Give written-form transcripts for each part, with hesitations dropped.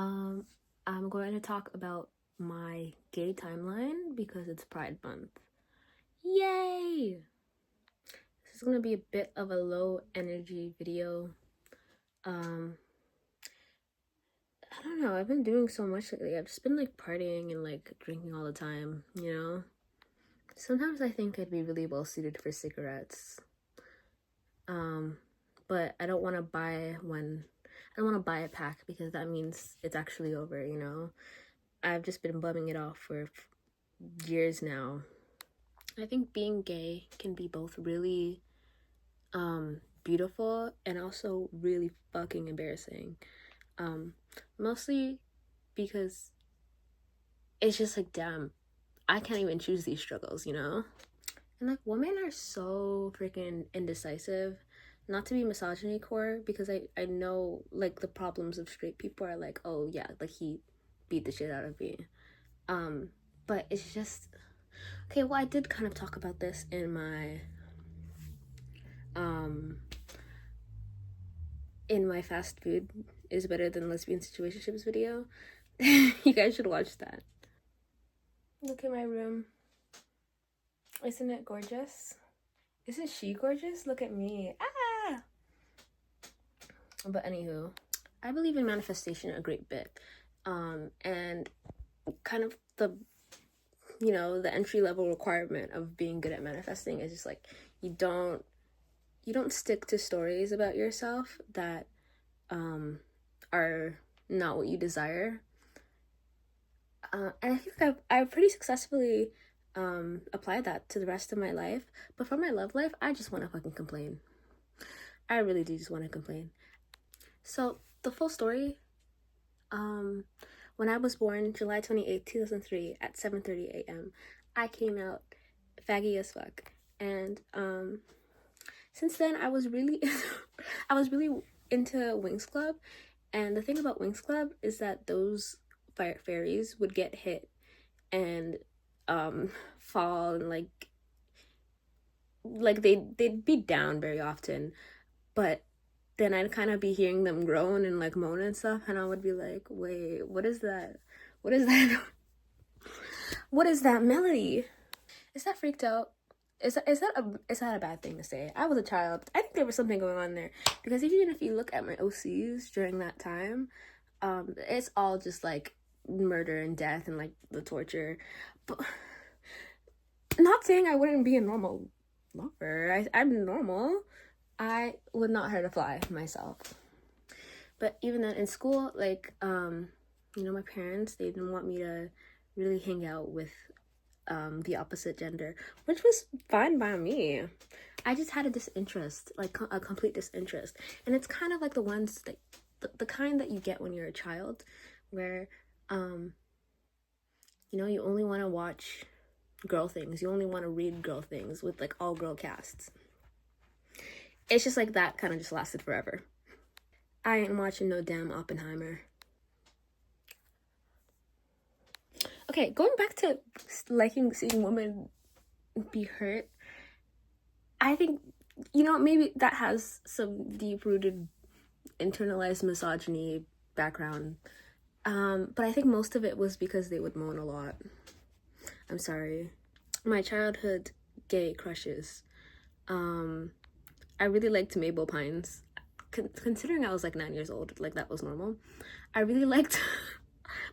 Um, I'm going to talk about my gay timeline because it's Pride Month. Yay! This is going to be a bit of a low energy video. I don't know, I've been doing so much lately. I've just been like partying and like drinking all the time, you know? Sometimes I think I'd be really well suited for cigarettes. But I don't want to buy one. I don't want to buy a pack because that means it's actually over, you know? I've just been bumming it off for years now. I think being gay can be both really beautiful and also really fucking embarrassing. Mostly because it's just like, damn, I can't even choose these struggles, you know? And like women are so freaking indecisive. Not to be misogyny core, because I know like the problems of straight people are like, oh yeah, like he beat the shit out of me. But it's just okay, well I did kind of talk about this in my fast food is better than lesbian situationships video. You guys should watch that. Look at my room. Isn't it gorgeous? Isn't she gorgeous? Look at me. Ah! But anywho, I believe in manifestation a great bit. And kind of the the entry level requirement of being good at manifesting is just like you don't stick to stories about yourself that are not what you desire. And I think I've pretty successfully applied that to the rest of my life. But for my love life, I just want to fucking complain. I really do just want to complain. So the full story, when I was born July 28th, 2003 at 7:30 a.m., I came out faggy as fuck. And since then I was really I was really into Wings Club. And the thing about Wings Club is that those fairies would get hit and fall and like they'd be down very often, but then I'd kind of be hearing them groan and like moan and stuff, and I would be like, wait, what is that? What is that? What is that melody? Is that freaked out? Is that a bad thing to say? I was a child. I think there was something going on there, because even if you look at my OCs during that time, it's all just like murder and death and like the torture. But not saying I wouldn't be a normal lover. I'm normal. I would not hurt a fly myself. But even then in school, like my parents, they didn't want me to really hang out with the opposite gender, which was fine by me. I just had a disinterest, like a complete disinterest. And it's kind of like the ones that the kind that you get when you're a child, where you only want to watch girl things, you only want to read girl things with like all girl casts. It's just like that kind of just lasted forever. I ain't watching no damn Oppenheimer. Okay, going back to liking seeing women be hurt, I think, maybe that has some deep-rooted internalized misogyny background. But I think most of it was because they would moan a lot. I'm sorry. My childhood gay crushes. I really liked Mabel Pines. Considering I was like 9 years old, like that was normal. I really liked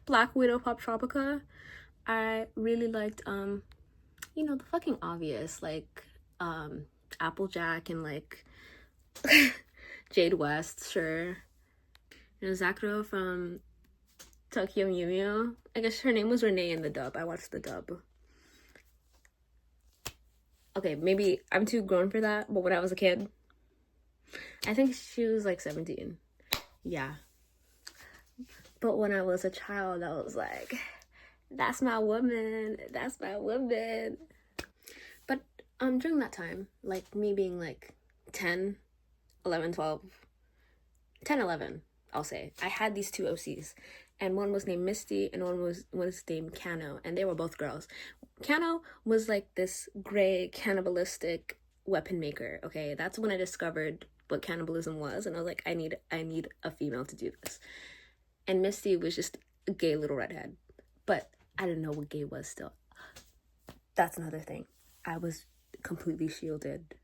Black Widow Pop Tropica. I really liked the fucking obvious, like Applejack and like Jade West, sure. Zakuro from Tokyo Mew Mew. I guess her name was Renee in the dub. I watched the dub. Okay, maybe I'm too grown for that, but when I was a kid, I think she was like 17. Yeah. But when I was a child, I was like, that's my woman. That's my woman. But during that time, like me being like 10, 11, 12, 10, 11, I'll say, I had these two OCs. And one was named Misty and one was named Kano, and they were both girls. Kano was like this gray cannibalistic weapon maker. Okay, that's when I discovered what cannibalism was, and I was like, I need a female to do this. and Misty was just a gay little redhead. But I didn't know what gay was still. That's another thing. I was completely shielded.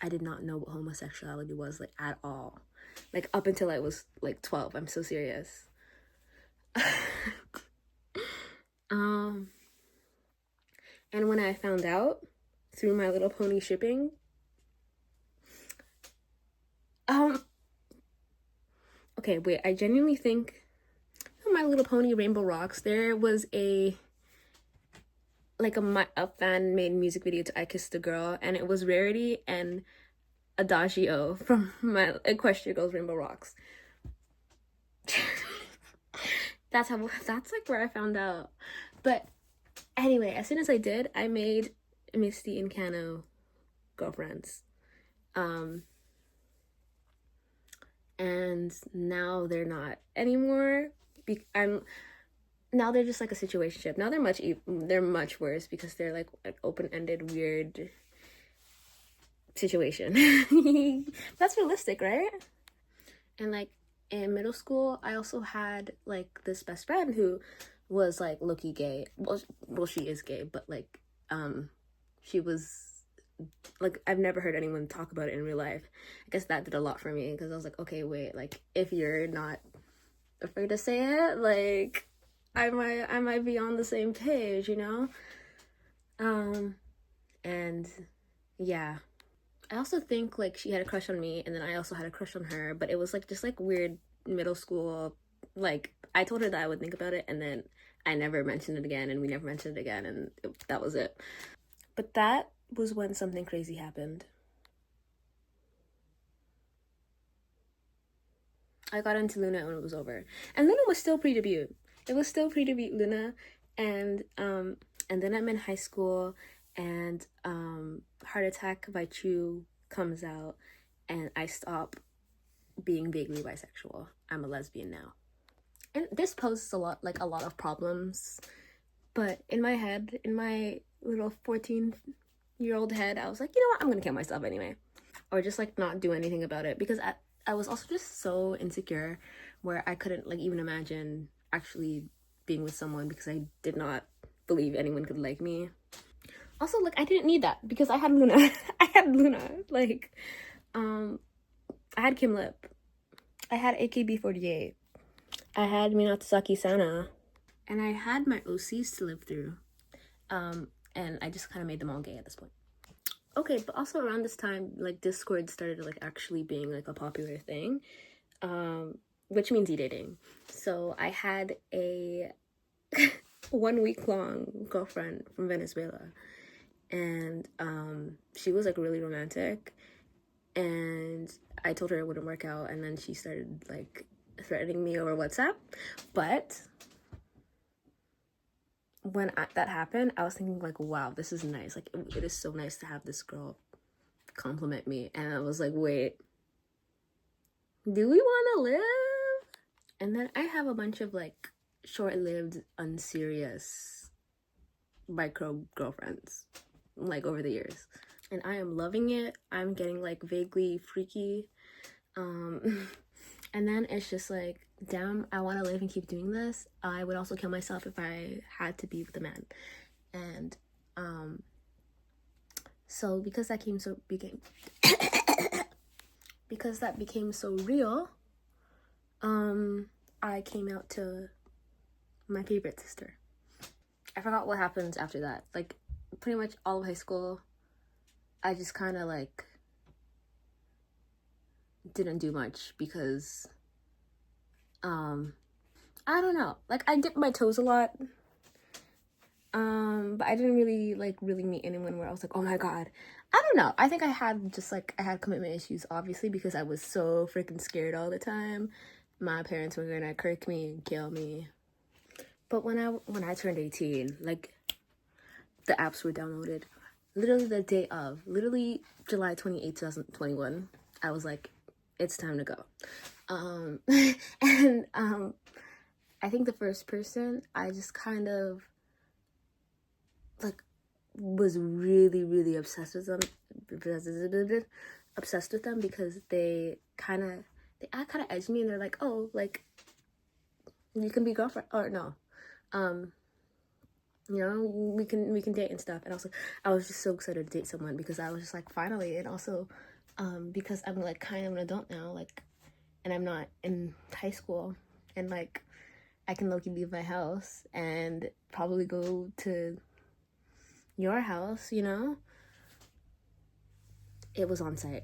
I did not know what homosexuality was, like, at all. Like, up until I was, like, 12. I'm so serious. And when I found out through My Little Pony shipping, okay, wait, I genuinely think My Little Pony Rainbow Rocks, there was a fan-made music video to I Kissed a Girl, and it was Rarity and Adagio from my Equestria Girls Rainbow Rocks. That's like where I found out. But anyway, as soon as I did, I made Misty and Kano girlfriends. And now they're not anymore. Now they're just like a situationship. Now they're much worse because they're like an open-ended, weird situation. That's realistic, right? And like in middle school, I also had like this best friend who was like low-key gay. Well, she is gay, but like she was like, I've never heard anyone talk about it in real life. I guess that did a lot for me because I was like, okay, wait, like if you're not afraid to say it, like I might be on the same page, you know? And yeah. I also think like she had a crush on me and then I also had a crush on her, but it was like just like weird middle school, like I told her that I would think about it and then I never mentioned it again and we never mentioned it again and that was it. But that was when something crazy happened. I got into Luna when it was over. And Luna was still pre-debut. It was still pre-debut Luna, and then I'm in high school and Heart Attack by Chu comes out and I stop being vaguely bisexual. I'm a lesbian now. And this poses a lot of problems, but in my head, in my little 14-year-old head, I was like, you know what, I'm gonna kill myself anyway, or just like not do anything about it, because I was also just so insecure where I couldn't like even imagine actually being with someone because I did not believe anyone could like me. Also, like, I didn't need that because I had Luna. I had Luna. Like, I had Kim Lip. I had AKB48. I had Minatsaki Sana. And I had my OCs to live through. And I just kind of made them all gay at this point. Okay, but also around this time, like, Discord started, like, actually being, like, a popular thing. Which means e-dating. So I had a 1 week long girlfriend from Venezuela. And she was like really romantic, and I told her it wouldn't work out, and then she started like threatening me over WhatsApp. But when that happened, I was thinking like, wow, this is nice. Like it is so nice to have this girl compliment me. And I was like, wait, do we want to live? And then I have a bunch of like short-lived, unserious micro girlfriends like over the years, and I am loving it. I'm getting like vaguely freaky, and then it's just like, damn, I want to live and keep doing this. I would also kill myself if I had to be with a man. And so because that became so real, I came out to my favorite sister. I forgot what happened after that. Like pretty much all of high school, I just kind of like didn't do much because I don't know, like I dipped my toes a lot, but I didn't really meet anyone where I was like, oh my god. I don't know, I think I had commitment issues, obviously, because I was so freaking scared all the time. My parents were gonna kirk me and kill me. But when I turned 18, like the apps were downloaded literally the day of, literally July 28th, 2021. I was like, it's time to go. And I think the first person I just kind of like was really, really obsessed with them because they kind of edged me, and they're like, oh, like You can be girlfriend or no. You know, we can date and stuff. And also, I was just so excited to date someone because I was just like, finally. And also, because I'm like kind of an adult now, like, and I'm not in high school, and like I can low-key leave my house and probably go to your house, you know? It was on site.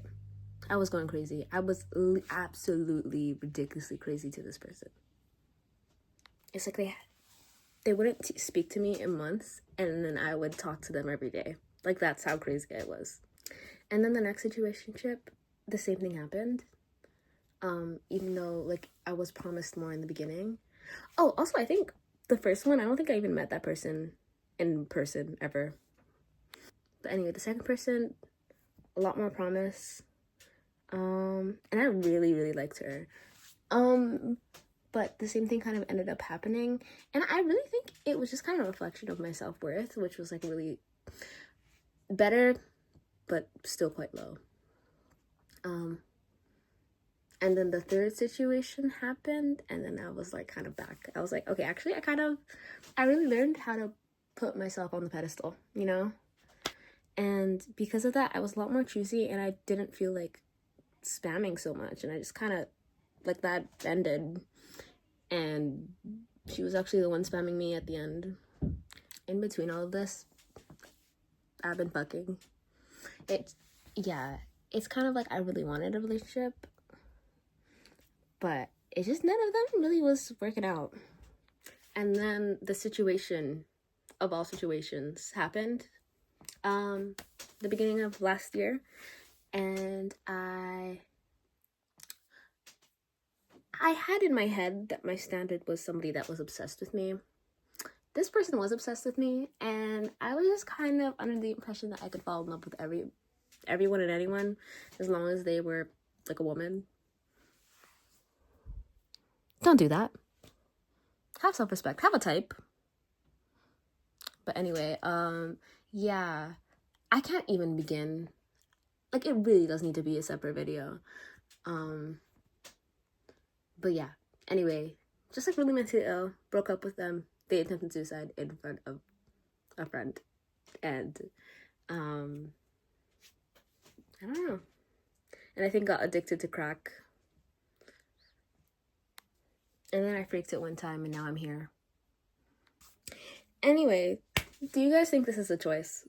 I was going crazy. I was absolutely ridiculously crazy to this person. It's like they wouldn't speak to me in months, and then I would talk to them every day. Like, that's how crazy I was. And then the next situationship, the same thing happened. Even though, like, I was promised more in the beginning. Oh, also, I think the first one, I don't think I even met that person in person ever. But anyway, the second person, a lot more promise. And I really, really liked her. But the same thing kind of ended up happening. And I really think it was just kind of a reflection of my self-worth, which was like really better, but still quite low. And then the third situation happened, and then I was like kind of back. I was like, okay, actually, I really learned how to put myself on the pedestal, you know? And because of that, I was a lot more choosy, and I didn't feel like spamming so much. And I just kind of, like, that ended. And she was actually the one spamming me at the end. In between all of this, I've been fucking. It's kind of like I really wanted a relationship, but it just none of them really was working out. And then the situation of all situations happened the beginning of last year, and I had in my head that my standard was somebody that was obsessed with me. This person was obsessed with me, and I was just kind of under the impression that I could fall in love with everyone and anyone as long as they were like a woman. Don't do that. Have self-respect. Have a type. But anyway, yeah, I can't even begin. Like, it really does need to be a separate video. But yeah, anyway, just like really mentally ill, broke up with them. They attempted suicide in front of a friend. And, I don't know. And I think got addicted to crack. And then I freaked it one time, and now I'm here. Anyway, do you guys think this is a choice?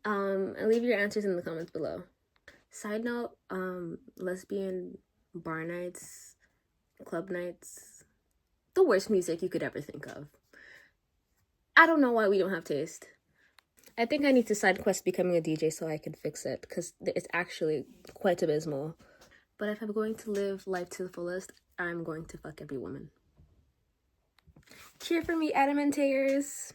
And leave your answers in the comments below. Side note, lesbian bar nights, club nights, the worst music you could ever think of. I don't know why we don't have taste. I think I need to side quest becoming a DJ so I can fix it, because it's actually quite abysmal. But if I'm going to live life to the fullest, I'm going to fuck every woman. Cheer for me, Adamantators!